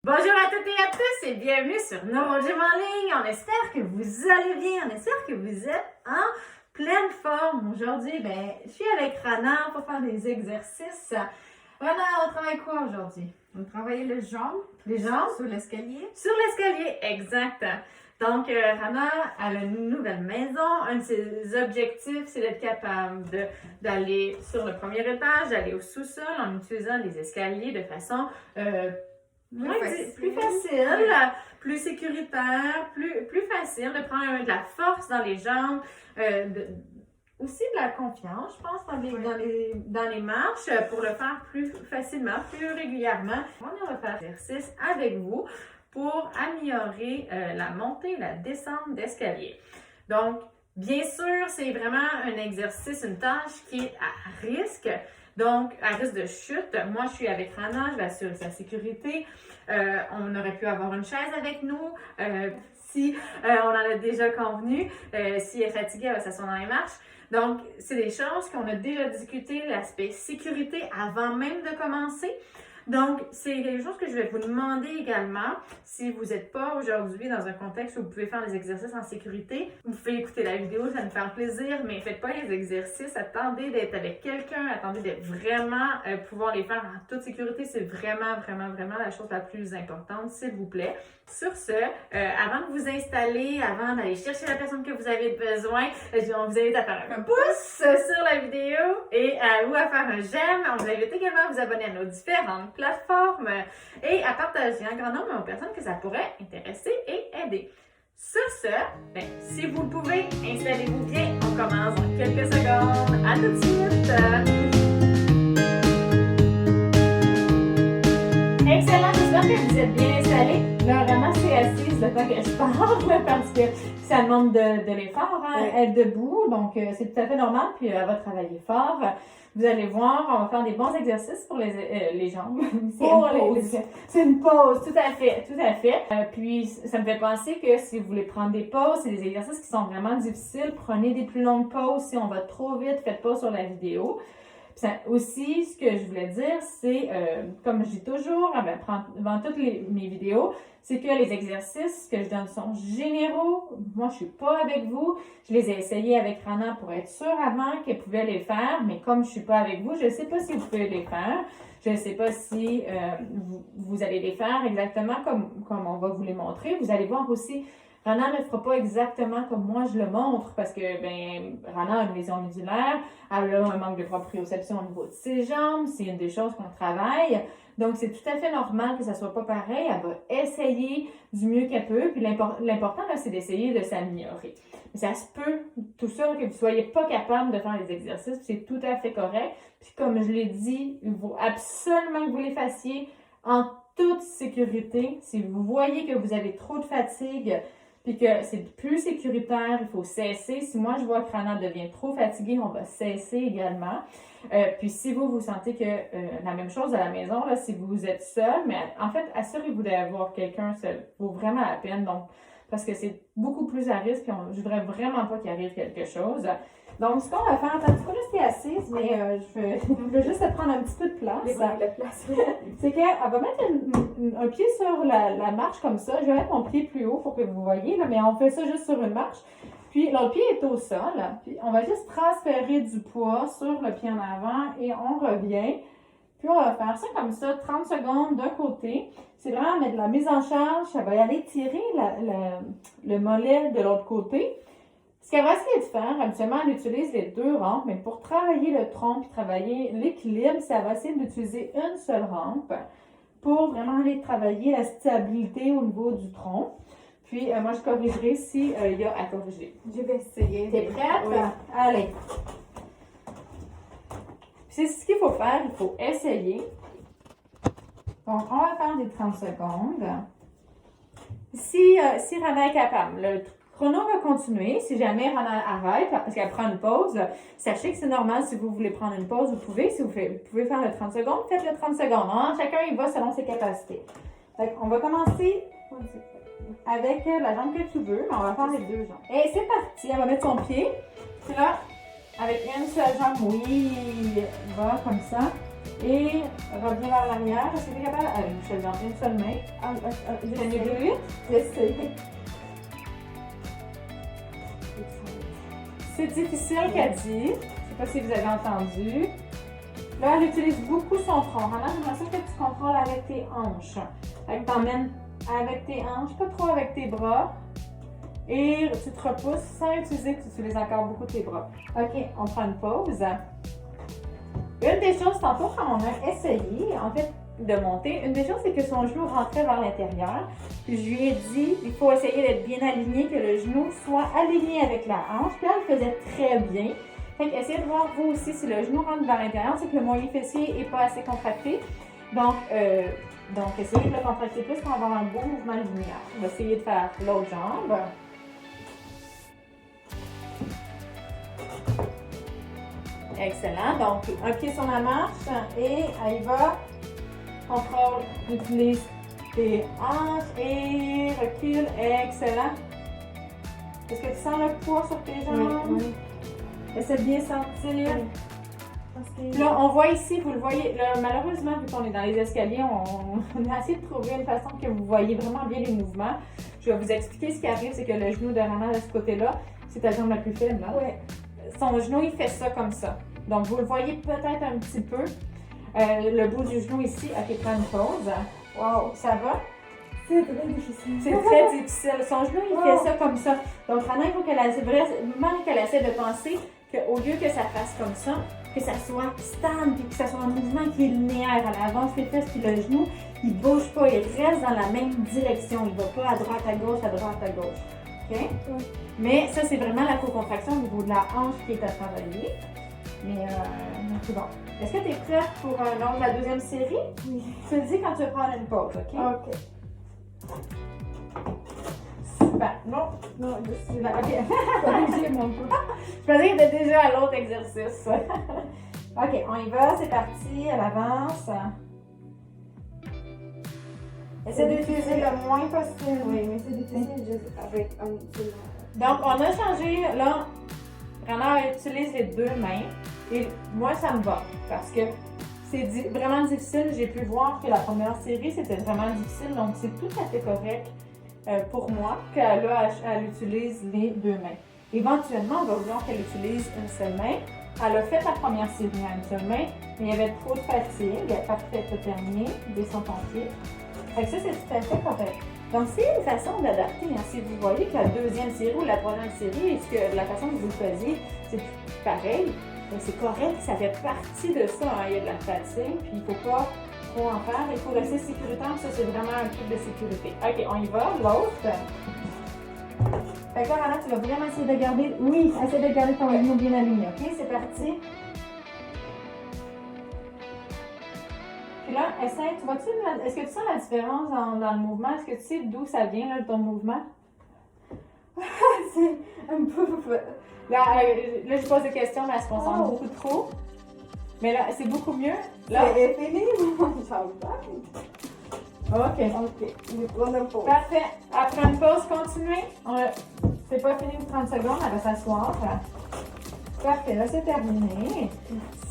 Bonjour à toutes et à tous et bienvenue sur Neurogym en ligne. On espère que vous allez bien, on espère que vous êtes en pleine forme. Aujourd'hui, je suis avec Rana pour faire des exercices. Rana, on travaille quoi aujourd'hui? On travaille les jambes sur l'escalier. Sur l'escalier, exact. Donc, Rana, elle a une nouvelle maison. Un de ses objectifs, c'est d'être capable d'aller sur le premier étage, d'aller au sous-sol en utilisant les escaliers de façon plus facile, plus sécuritaire, plus facile, de prendre de la force dans les jambes, aussi de la confiance, je pense, dans les marches pour le faire plus facilement, plus régulièrement. On va faire l'exercice avec vous pour améliorer la montée et la descente d'escalier. Donc, bien sûr, c'est vraiment un exercice, une tâche qui est à risque. Donc, à risque de chute, moi, je suis avec Rana, je vais assurer sa sécurité. On aurait pu avoir une chaise avec nous si on en a déjà convenu. Si elle est fatiguée, elle va s'asseoir dans les marches. Donc, c'est des choses qu'on a déjà discuté, l'aspect sécurité avant même de commencer. Donc, c'est quelque chose que je vais vous demander également. Si vous n'êtes pas aujourd'hui dans un contexte où vous pouvez faire des exercices en sécurité, vous pouvez écouter la vidéo, ça nous fait plaisir, mais faites pas les exercices. Attendez d'être avec quelqu'un, attendez d'être vraiment pouvoir les faire en toute sécurité. C'est vraiment la chose la plus importante, s'il vous plaît. Sur ce, avant de vous installer, avant d'aller chercher la personne que vous avez besoin, on vous invite à faire un pouce sur la vidéo ou à faire un j'aime. On vous invite également à vous abonner à nos différentes plateformes et à partager un grand nombre aux personnes que ça pourrait intéresser et aider. Sur ce, si vous le pouvez, installez-vous bien. On commence dans quelques secondes. À tout de suite! Excellent, j'espère que vous êtes bien installés. Là, vraiment, c'est assise le temps que je parle parce que ça demande de l'effort, être debout, donc c'est tout à fait normal, puis elle va travailler fort. Vous allez voir, on va faire des bons exercices pour les jambes. C'est une pause, tout à fait. Puis ça me fait penser que si vous voulez prendre des pauses, c'est des exercices qui sont vraiment difficiles. Prenez des plus longues pauses. Si on va trop vite, faites pas sur la vidéo. Aussi, ce que je voulais dire, c'est, comme je dis toujours, avant toutes mes vidéos, c'est que les exercices que je donne sont généraux. Moi, je suis pas avec vous. Je les ai essayés avec Rana pour être sûre avant qu'elle pouvait les faire, mais comme je suis pas avec vous, je sais pas si vous pouvez les faire. Je ne sais pas si vous allez les faire exactement comme on va vous les montrer. Vous allez voir aussi, Rana ne fera pas exactement comme moi je le montre parce que Rana a une lésion médulaire, elle a un manque de proprioception au niveau de ses jambes, c'est une des choses qu'on travaille. Donc, c'est tout à fait normal que ça soit pas pareil. Elle va essayer du mieux qu'elle peut. Puis l'important, là, c'est d'essayer de s'améliorer. Mais ça se peut, tout ça, que vous soyez pas capable de faire les exercices. C'est tout à fait correct. Puis comme je l'ai dit, il faut absolument que vous les fassiez en toute sécurité. Si vous voyez que vous avez trop de fatigue, puis que c'est plus sécuritaire, il faut cesser. Si moi, je vois que Rana devient trop fatiguée, on va cesser également. Puis si vous sentez que la même chose à la maison, là, si vous êtes seul, mais en fait, assurez-vous d'avoir quelqu'un seul. Ça vaut vraiment la peine, donc, parce que c'est beaucoup plus à risque, je voudrais vraiment pas qu'il arrive quelque chose. Donc, ce qu'on va faire, tu peux rester assise, mais je veux juste te prendre un petit peu de place. C'est qu'elle va mettre un pied sur la marche comme ça. Je vais mettre mon pied plus haut pour que vous voyez, là, mais on fait ça juste sur une marche. Puis l'autre pied est au sol. Puis on va juste transférer du poids sur le pied en avant et on revient. Puis on va faire ça comme ça, 30 secondes d'un côté. C'est vraiment mettre la mise en charge. Ça va y aller tirer le mollet de l'autre côté. Ce qu'elle va essayer de faire, habituellement, elle utilise les deux rampes, mais pour travailler le tronc et travailler l'équilibre, ça va essayer d'utiliser une seule rampe pour vraiment aller travailler la stabilité au niveau du tronc. Puis, moi, je corrigerai s'il y a à corriger. Je vais essayer. T'es prête? Oui. Allez. C'est ce qu'il faut faire. Il faut essayer. Donc, on va faire des 30 secondes. Si Rana est capable, le chrono va continuer. Si jamais Rana arrête, parce qu'elle prend une pause, sachez que c'est normal. Si vous voulez prendre une pause, vous pouvez. Si vous pouvez faire le 30 secondes, faites le 30 secondes. Hein? Chacun, il va selon ses capacités. Donc, on va commencer avec la jambe que tu veux, mais on va faire les deux jambes. Et c'est parti, elle va mettre son pied. Puis là, avec une seule jambe, oui, va comme ça. Et reviens vers l'arrière. Est-ce que tu es capable? Allez, Michel, dans une seule main. Can you do it? J'essaie. C'est difficile, Cathy. Je ne sais pas si vous avez entendu. Là, elle utilise beaucoup son front. Maintenant, j'aimerais ça que tu contrôles avec tes hanches. Elle t'emmène avec tes hanches, pas trop avec tes bras. Et tu te repousses sans utiliser, tu utilises encore beaucoup tes bras. OK, on prend une pause. Une des choses, tantôt, quand on a essayé, en fait, de monter, une des choses, c'est que son genou rentrait vers l'intérieur. Puis je lui ai dit, il faut essayer d'être bien aligné, que le genou soit aligné avec la hanche. Puis elle le faisait très bien. Fait qu'essayez de voir vous aussi, si le genou rentre vers l'intérieur, c'est que le moyen fessier n'est pas assez contracté. Donc essayez de le contracter plus pour avoir un beau mouvement linéaire. On va essayer de faire l'autre jambe. Excellent. Donc, un pied sur la marche et elle y va. Contrôle, utilise tes hanches et recule. Excellent. Est-ce que tu sens le poids sur tes jambes? Oui. Essaie de bien sentir. Oui. Là, on voit ici, vous le voyez, là, malheureusement, vu qu'on est dans les escaliers, on a essayé de trouver une façon que vous voyez vraiment bien les mouvements. Je vais vous expliquer ce qui arrive, c'est que le genou de Rana de ce côté-là, c'est ta jambe la plus faible. Là. Ouais. Son genou, il fait ça comme ça. Donc, vous le voyez peut-être un petit peu. Le bout du genou ici, ok, prends une pause. Wow, ça va? C'est très difficile. C'est très difficile. Son genou, il fait ça comme ça. Donc, Rana, il faut qu'elle essaie de penser qu'au lieu que ça fasse comme ça, que ça soit stable, puis que ça soit un mouvement qui est linéaire. Elle avance les fesses, puis le genou, il ne bouge pas, il reste dans la même direction. Il ne va pas à droite, à gauche, à droite, à gauche. OK? Oui. Mais ça, c'est vraiment la co-contraction au niveau de la hanche qui est à travailler. Mais c'est bon. Est-ce que tu es prête pour la deuxième série? Oui. Tu le dis quand tu veux prendre une pause, OK? Ok. Super. Non, je suis là. OK. Corrigez mon coup. Je pensais que était déjà à l'autre exercice. OK, on y va, c'est parti, elle avance. Essaie d'utiliser le moins possible. Oui, mais c'est difficile juste avec un seul. Donc, on a changé, là, vraiment, elle utilise les deux mains. Et moi, ça me va parce que c'est vraiment difficile. J'ai pu voir que la première série, c'était vraiment difficile. Donc, c'est tout à fait correct pour moi qu'elle utilise les deux mains. Éventuellement, on va vouloir qu'elle utilise une seule main. Elle a fait la première série à une seule main, mais il y avait trop de fatigue. Parfait, c'est terminé. Descends ton pied. Fait que ça, c'est tout à fait correct. Donc, c'est une façon d'adapter. Hein. Si vous voyez que la deuxième série ou la troisième série, est-ce que la façon que vous le faisiez, c'est pareil, c'est correct, ça fait partie de ça. Hein. Il y a de la fatigue, puis il ne faut pas trop en faire. Il faut rester sécuritaire. Ça, c'est vraiment un truc de sécurité. OK, on y va. L'autre. Fait que là, Rana, tu vas vraiment essayer de garder. Oui, essaie de garder ton genou bien aligné. OK, c'est parti. Puis là, essaie, est-ce que tu sens la différence dans le mouvement? Est-ce que tu sais d'où ça vient, là, ton mouvement? C'est un peu. Là, je pose des questions, mais elle se concentre beaucoup trop. Mais là, c'est beaucoup mieux. Là, C'est fini, mon jambe. OK. Ok, je prends une pause. Parfait. Après une pause, continuez. C'est pas fini de 30 secondes, elle va s'asseoir. Parfait, là, c'est terminé.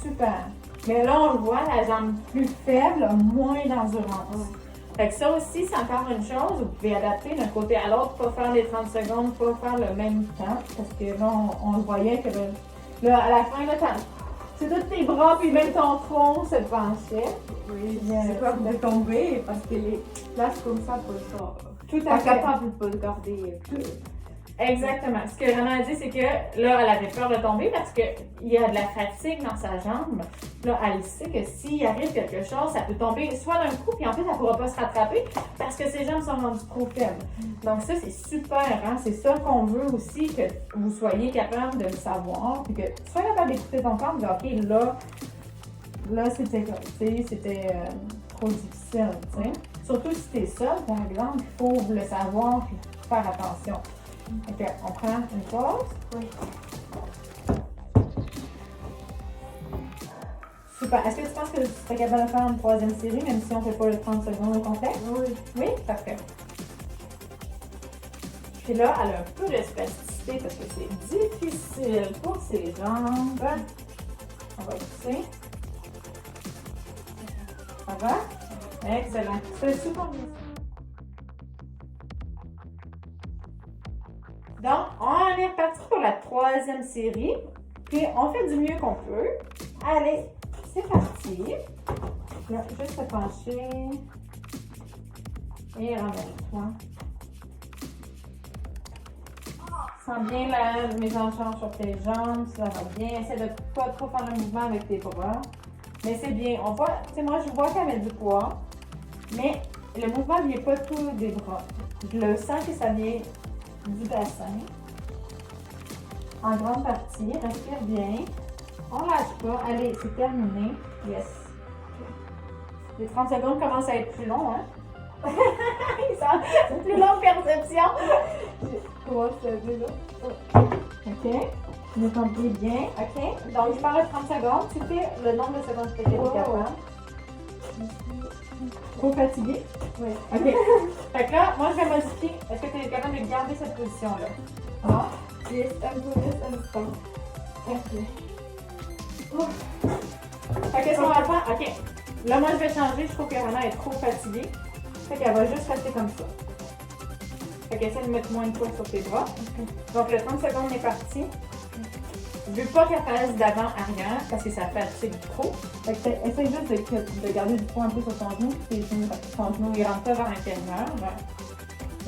Super. Mais là, on le voit, la jambe plus faible a moins d'endurance. Fait que ça aussi, c'est encore une chose. Vous pouvez adapter d'un côté à l'autre, pas faire les 30 secondes, pas faire le même temps. Parce que là, on le voyait que là, à la fin, là, c'est tous tes bras, puis même ton tronc se penchait. Oui, j'ai peur de tomber parce que les places comme ça peuvent pas. Tout Pas à fait. capable de garder tout. Exactement. Ce que Rana a dit, c'est que là, elle avait peur de tomber parce qu'il y a de la fatigue dans sa jambe. Là, elle sait que s'il arrive quelque chose, ça peut tomber soit d'un coup, puis en fait, elle ne pourra pas se rattraper parce que ses jambes sont rendues trop faibles. Donc ça, c'est super, hein? C'est ça qu'on veut aussi, que vous soyez capable de le savoir, puis que tu sois capable d'écouter ton corps, de dire, OK, là, c'était trop difficile, tu sais. Surtout si tu es seul, par exemple, il faut le savoir, puis faire attention. OK, on prend une pause. Oui. Super. Est-ce que tu penses que tu serais capable de faire une troisième série, même si on ne fait pas le 30 secondes au complet? Oui. Oui? Parfait. Puis là, elle a un peu de spasticité parce que c'est difficile pour ses jambes. On va pousser. Ça va? Excellent. C'est super bien. Donc, on est reparti pour la 3e série. Puis, on fait du mieux qu'on peut. Allez, c'est parti. Là, juste se pencher. Et ramène-toi. Sens bien la mise en charge sur tes jambes, ça va bien. Essaie de ne pas trop faire le mouvement avec tes bras. Mais c'est bien. On voit, tu sais, moi, je vois qu'elle met du poids, mais le mouvement ne vient pas tout des bras. Je le sens que ça vient du bassin. En grande partie. Respire bien. On lâche pas. Allez, c'est terminé. Yes. Les 30 secondes commencent à être plus longs, hein? C'est plus longue perception. Comment ça fait là? OK. Vous comprenez bien. OK. Donc, je parle de 30 secondes. C'était le nombre de secondes que tu es capable. Trop fatigué? Oui. OK. Fait que là, moi, je vais modifier. Est-ce que tu es capable de garder cette position-là? Non? Yes, un peu, juste un instant. Ok. Fait que qu'est-ce qu'on va faire? OK. Là, moi, je vais changer. Je trouve que Rana est trop fatiguée. Fait qu'elle va juste rester comme ça. Fait qu'essaie de mettre moins de poids sur tes bras. Donc, le 30 secondes est parti. Je veux pas qu'elle fasse d'avant-arrière parce que ça fatigue trop. Fait que essaie juste de garder du poids un peu sur ton genou. Puis ton genou, il rentre pas vers l'intérieur.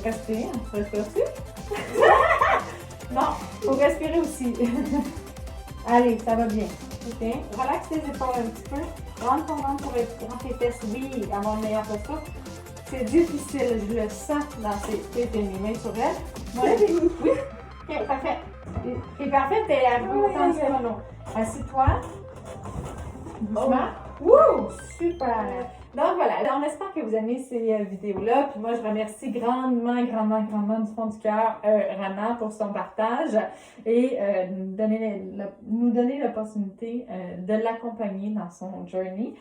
Respire. Respires-tu? Non, faut respirer aussi. Allez, ça va bien. OK. Relaxe tes épaules un petit peu. Rentre ton ventre pour rendre tes fesses. Oui, avoir une meilleure posture. C'est difficile, je le sens dans tes mains sur elle. Moi, oui. OK, parfait. T'es parfait, t'es à peu autant de chrono. Assis-toi. Doucement. Wouh! Super! Donc voilà, on espère que vous aimez ces vidéos-là. Puis moi, je remercie grandement du fond du cœur Rana pour son partage et nous donner l'opportunité de l'accompagner dans son journey.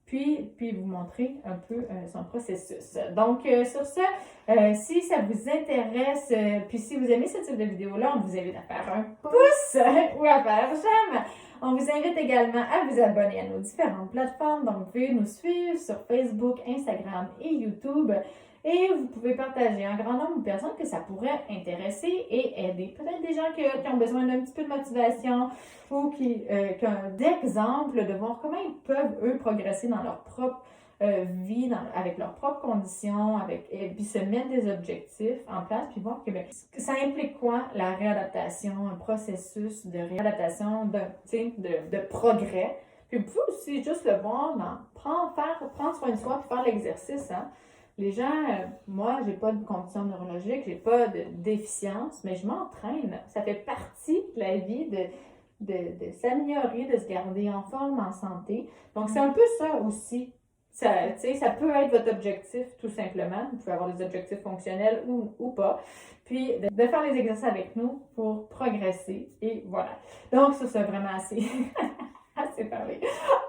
Puis vous montrer un peu son processus. Donc, sur ce, si ça vous intéresse, puis si vous aimez ce type de vidéo-là, on vous invite à faire un pouce ou à faire j'aime. On vous invite également à vous abonner à nos différentes plateformes. Donc, vous pouvez nous suivre sur Facebook, Instagram et YouTube. Et vous pouvez partager un grand nombre de personnes que ça pourrait intéresser et aider. Peut-être des gens qui ont besoin d'un petit peu de motivation ou qui ont d'exemples de voir comment ils peuvent, eux, progresser dans leur propre vie, avec leurs propres conditions, et puis se mettre des objectifs en place, puis voir que ça implique quoi la réadaptation, un processus de réadaptation, de progrès. Puis vous pouvez aussi juste le voir prendre soin de soi et faire l'exercice. Hein. Les gens, moi, j'ai pas de condition neurologique, j'ai pas de déficience, mais je m'entraîne. Ça fait partie de la vie de s'améliorer, de se garder en forme, en santé. Donc, c'est un peu ça aussi. Ça peut être votre objectif, tout simplement. Vous pouvez avoir des objectifs fonctionnels ou pas. Puis, de faire les exercices avec nous pour progresser. Et voilà. Donc, ça, c'est vraiment assez parlé.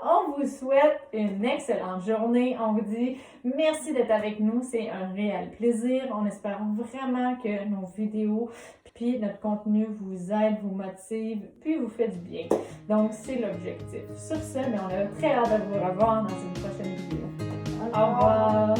On vous souhaite une excellente journée. On vous dit merci d'être avec nous. C'est un réel plaisir. On espère vraiment que nos vidéos puis notre contenu vous aide, vous motive, puis vous fait du bien. Donc, c'est l'objectif. Sur ce, on a très hâte de vous revoir dans une prochaine vidéo. Au revoir!